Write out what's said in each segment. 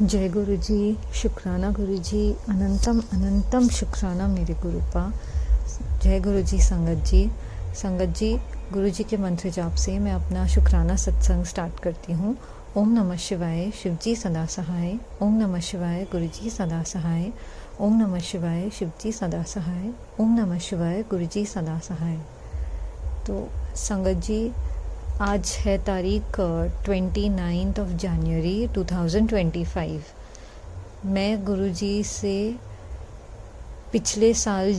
जय गुरु जी, शुक्राना गुरु जी, अनंतम अनंतम शुक्राना मेरे गुरुपा। जय गुरु जी। संगत जी, गुरु जी के मंत्र जाप से मैं अपना शुक्राना सत्संग स्टार्ट करती हूँ। ओम नमः शिवाय, शिव जी सदा सहाय। ओम नमः शिवाय, गुरु जी सदा सहाय। ओम नमः शिवाय, शिव जी सदा सहाय। ओम नमः शिवाय, गुरु जी सदा सहाय। तो संगत जी, आज है तारीख 29 जनवरी 2025। मैं गुरुजी से पिछले साल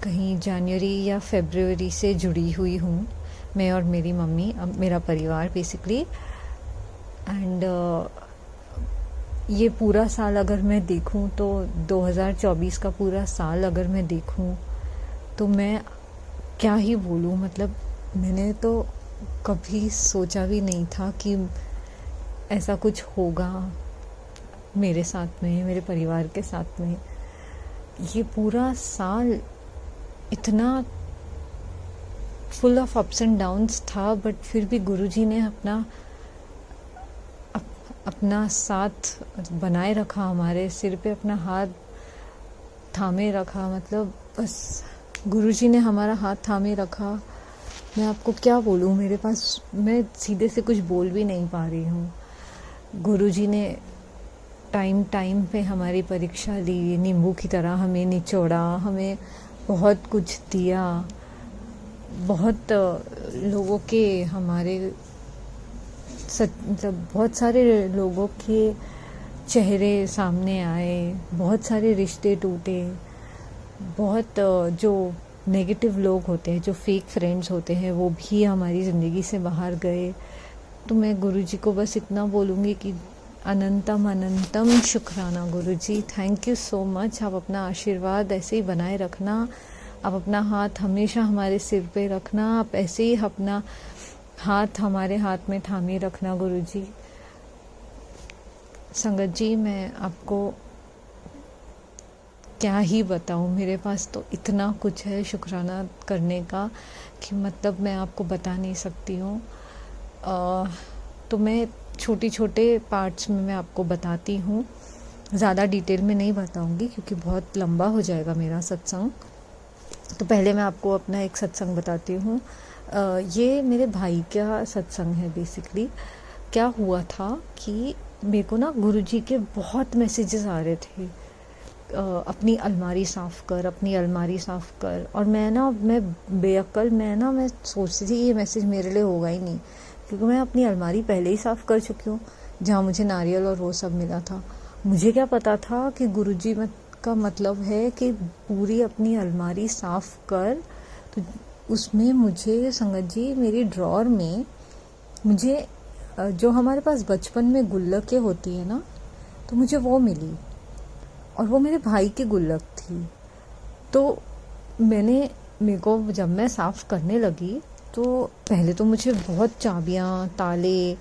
कहीं जनवरी या फरवरी से जुड़ी हुई हूँ। मैं और मेरी मम्मी, मेरा परिवार बेसिकली। एंड ये पूरा साल अगर मैं देखूँ तो 2024 का पूरा साल अगर मैं देखूँ तो मैं क्या ही बोलूँ। मतलब मैंने तो कभी सोचा भी नहीं था कि ऐसा कुछ होगा मेरे साथ में, मेरे परिवार के साथ में। ये पूरा साल इतना full of ups and downs था, बट फिर भी गुरुजी ने अपना साथ बनाए रखा, हमारे सिर पे अपना हाथ थामे रखा। मतलब बस गुरुजी ने हमारा हाथ थामे रखा। मैं आपको क्या बोलूँ, मेरे पास, मैं सीधे से कुछ बोल भी नहीं पा रही हूँ। गुरुजी ने टाइम पे हमारी परीक्षा ली, नींबू की तरह हमें निचोड़ा, हमें बहुत कुछ दिया। बहुत लोगों के मतलब बहुत सारे लोगों के चेहरे सामने आए, बहुत सारे रिश्ते टूटे, बहुत जो नेगेटिव लोग होते हैं, जो फेक फ्रेंड्स होते हैं, वो भी हमारी ज़िंदगी से बाहर गए। तो मैं गुरुजी को बस इतना बोलूँगी कि अनंतम अनंतम शुक्राना Guruji. Thank you so much. आप अपना आशीर्वाद ऐसे ही बनाए रखना। आप अपना हाथ हमेशा हमारे सिर पे रखना। आप ऐसे ही अपना हाथ हमारे हाथ में थामे रखना गुरुजी। संगत जी, मैं आपको क्या ही बताऊँ, मेरे पास तो इतना कुछ है शुक्राना करने का कि मतलब मैं आपको बता नहीं सकती हूँ। तो मैं छोटे छोटे पार्ट्स में मैं आपको बताती हूँ, ज़्यादा डिटेल में नहीं बताऊँगी क्योंकि बहुत लंबा हो जाएगा मेरा सत्संग। तो पहले मैं आपको अपना एक सत्संग बताती हूँ। ये मेरे भाई का सत्संग है बेसिकली। क्या हुआ था कि मेरे को ना गुरुजी के बहुत मैसेजेस आ रहे थे, अपनी अलमारी साफ़ कर, अपनी अलमारी साफ़ कर। और मैं बेअक्ल, मैं सोचती थी ये मैसेज मेरे लिए होगा ही नहीं, क्योंकि मैं अपनी अलमारी पहले ही साफ़ कर चुकी हूँ जहाँ मुझे नारियल और वो सब मिला था। मुझे क्या पता था कि गुरुजी का मतलब है कि पूरी अपनी अलमारी साफ़ कर। तो उसमें मुझे, संगत जी, मेरी ड्रॉर में मुझे जो हमारे पास बचपन में गुल्लकें होती है ना, तो मुझे वो मिली, और वो मेरे भाई की गुल्लक थी। तो मेरे को जब मैं साफ़ करने लगी तो पहले तो मुझे बहुत चाबियाँ, ताले,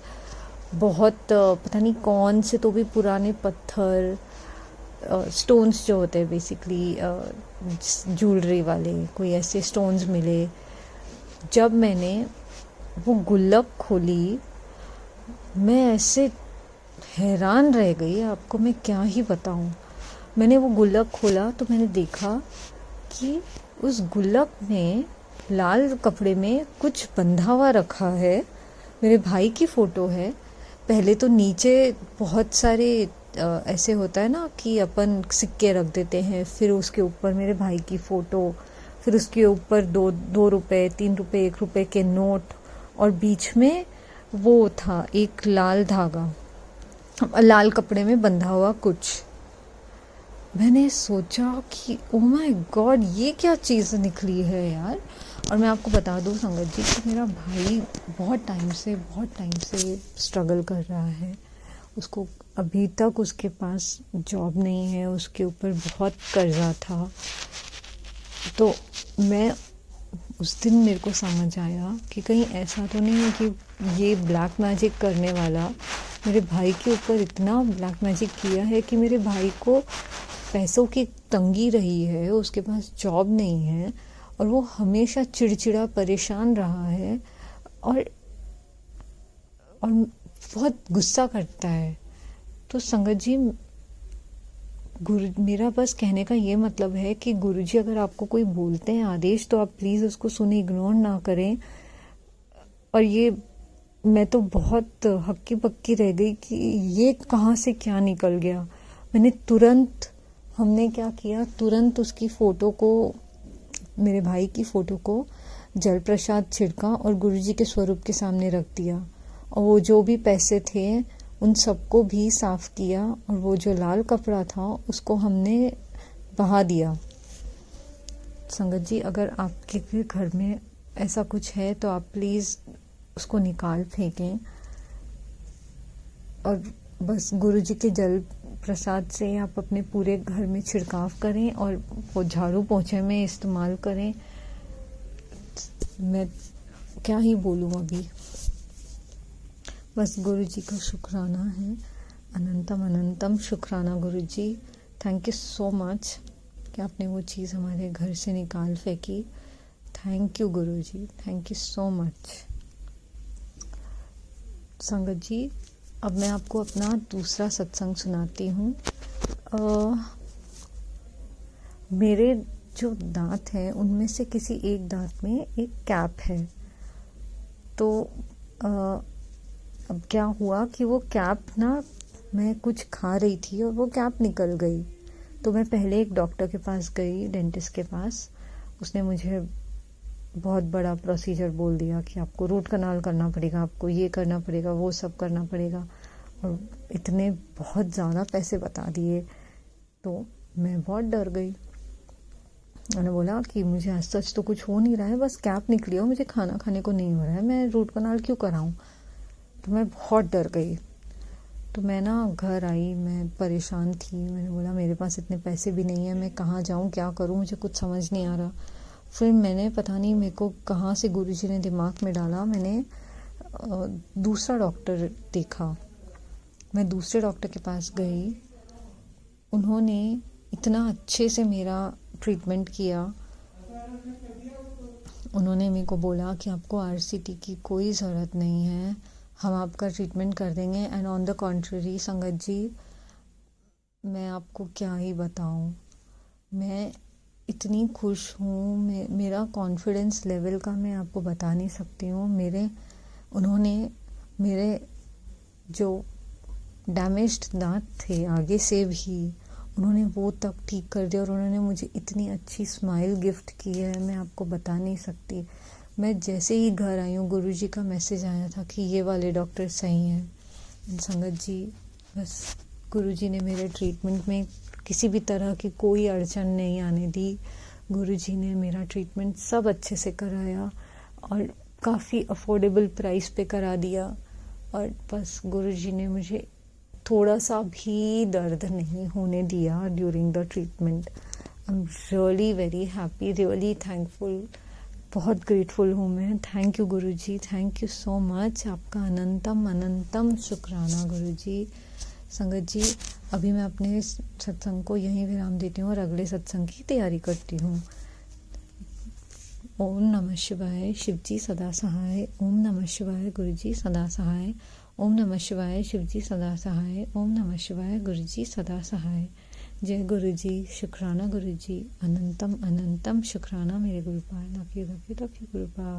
बहुत पता नहीं कौन से तो भी पुराने पत्थर, स्टोन्स जो होते हैं बेसिकली ज्वेलरी वाले, कोई ऐसे स्टोन्स मिले। जब मैंने वो गुल्लक खोली, मैं ऐसे हैरान रह गई, आपको मैं क्या ही बताऊँ। मैंने वो गुल्लक खोला तो मैंने देखा कि उस गुल्लक में लाल कपड़े में कुछ बंधा हुआ रखा है। मेरे भाई की फ़ोटो है। पहले तो नीचे बहुत सारे ऐसे होता है ना कि अपन सिक्के रख देते हैं, फिर उसके ऊपर मेरे भाई की फ़ोटो, फिर उसके ऊपर 2 रुपए, 3 रुपए, 1 रुपए के नोट, और बीच में वो था एक लाल धागा, लाल कपड़े में बंधा हुआ कुछ। मैंने सोचा कि ओ माय गॉड, ये क्या चीज़ निकली है यार। और मैं आपको बता दूँ संगत जी कि मेरा भाई बहुत टाइम से स्ट्रगल कर रहा है। उसको अभी तक उसके पास जॉब नहीं है, उसके ऊपर बहुत कर्जा था। तो मैं उस दिन मेरे को समझ आया कि कहीं ऐसा तो नहीं है कि ये ब्लैक मैजिक करने वाला मेरे भाई के ऊपर इतना ब्लैक मैजिक किया है कि मेरे भाई को पैसों की तंगी रही है, उसके पास जॉब नहीं है, और वो हमेशा चिड़चिड़ा परेशान रहा है, और बहुत गुस्सा करता है। तो संगत जी, मेरा बस कहने का ये मतलब है कि गुरुजी अगर आपको कोई बोलते हैं आदेश, तो आप प्लीज़ उसको सुने, इग्नोर ना करें। और ये मैं तो बहुत हक्की बक्की रह गई कि ये कहाँ से क्या निकल गया। हमने क्या किया, तुरंत उसकी फ़ोटो को, मेरे भाई की फ़ोटो को जल प्रसाद छिड़का और गुरुजी के स्वरूप के सामने रख दिया। और वो जो भी पैसे थे उन सबको भी साफ किया, और वो जो लाल कपड़ा था उसको हमने बहा दिया। संगत जी, अगर आपके भी घर में ऐसा कुछ है तो आप प्लीज़ उसको निकाल फेंकें, और बस गुरुजी के जल प्रसाद से आप अपने पूरे घर में छिड़काव करें और वो झाड़ू पोंछे में इस्तेमाल करें। मैं क्या ही बोलूँ अभी, बस गुरुजी का शुक्राना है, अनंतम अनंतम शुक्राना Guruji. Thank you so much कि आपने वो चीज़ हमारे घर से निकाल फेंकी। Thank you Guruji, thank you so much. संगत जी, अब मैं आपको अपना दूसरा सत्संग सुनाती हूँ। मेरे जो दांत हैं उनमें से किसी एक दांत में एक कैप है। तो अब क्या हुआ कि वो कैप ना, मैं कुछ खा रही थी और वो कैप निकल गई। तो मैं पहले एक डॉक्टर के पास गई, डेंटिस्ट के पास। उसने मुझे बहुत बड़ा प्रोसीजर बोल दिया कि आपको रूट कनाल करना पड़ेगा, आपको ये करना पड़ेगा, वो सब करना पड़ेगा, और इतने बहुत ज़्यादा पैसे बता दिए। तो मैं बहुत डर गई। मैंने बोला कि मुझे आज सच तो कुछ हो नहीं रहा है, बस कैप निकली हो, मुझे खाना खाने को नहीं हो रहा है, मैं रूट कनाल क्यों कराऊं। तो मैं बहुत डर गई। तो मैं ना घर आई, मैं परेशान थी। मैंने बोला मेरे पास इतने पैसे भी नहीं है, मैं कहाँ जाऊँ, क्या करूँ, मुझे कुछ समझ नहीं आ रहा। फिर मैंने पता नहीं मेरे को कहाँ से गुरुजी ने दिमाग में डाला, मैंने दूसरा डॉक्टर देखा। मैं दूसरे डॉक्टर के पास गई, उन्होंने इतना अच्छे से मेरा ट्रीटमेंट किया। उन्होंने मेरे को बोला कि आपको आरसीटी की कोई ज़रूरत नहीं है, हम आपका ट्रीटमेंट कर देंगे। एंड ऑन द कॉन्ट्ररी संगत जी, मैं आपको क्या ही बताऊं, मैं इतनी खुश हूँ, मेरा कॉन्फिडेंस लेवल का मैं आपको बता नहीं सकती हूँ। उन्होंने मेरे जो डैमेज्ड दांत थे आगे से भी, उन्होंने वो तक ठीक कर दिया, और उन्होंने मुझे इतनी अच्छी स्माइल गिफ्ट की है, मैं आपको बता नहीं सकती। मैं जैसे ही घर आई हूँ, गुरुजी का मैसेज आया था कि ये वाले डॉक्टर सही हैं। संगत जी, बस गुरुजी ने मेरे ट्रीटमेंट में किसी भी तरह की कोई अड़चन नहीं आने दी। गुरुजी ने मेरा ट्रीटमेंट सब अच्छे से कराया और काफ़ी अफोर्डेबल प्राइस पे करा दिया। और बस गुरुजी ने मुझे थोड़ा सा भी दर्द नहीं होने दिया during the treatment. I am really very happy, really thankful, बहुत ग्रेटफुल हूँ मैं। Thank you Guruji, thank you so much. आपका अनंतम अनंतम शुक्राना गुरुजी। संगत जी, अभी मैं अपने सत्संग को यहीं विराम देती हूँ और अगले सत्संग की तैयारी करती हूँ। ओम नमः शिवाय, शिवजी सदा सहाय। ओम नमः शिवाय, गुरुजी सदा सहाय। ओम नमः शिवाय, शिवजी सदा सहाय। ओम नमः शिवाय, गुरुजी सदा सहाय। जय गुरुजी, शुक्राना गुरुजी, अनंतम अनंतम शुक्राना मेरे गुरुपाल। Love you Gurupal.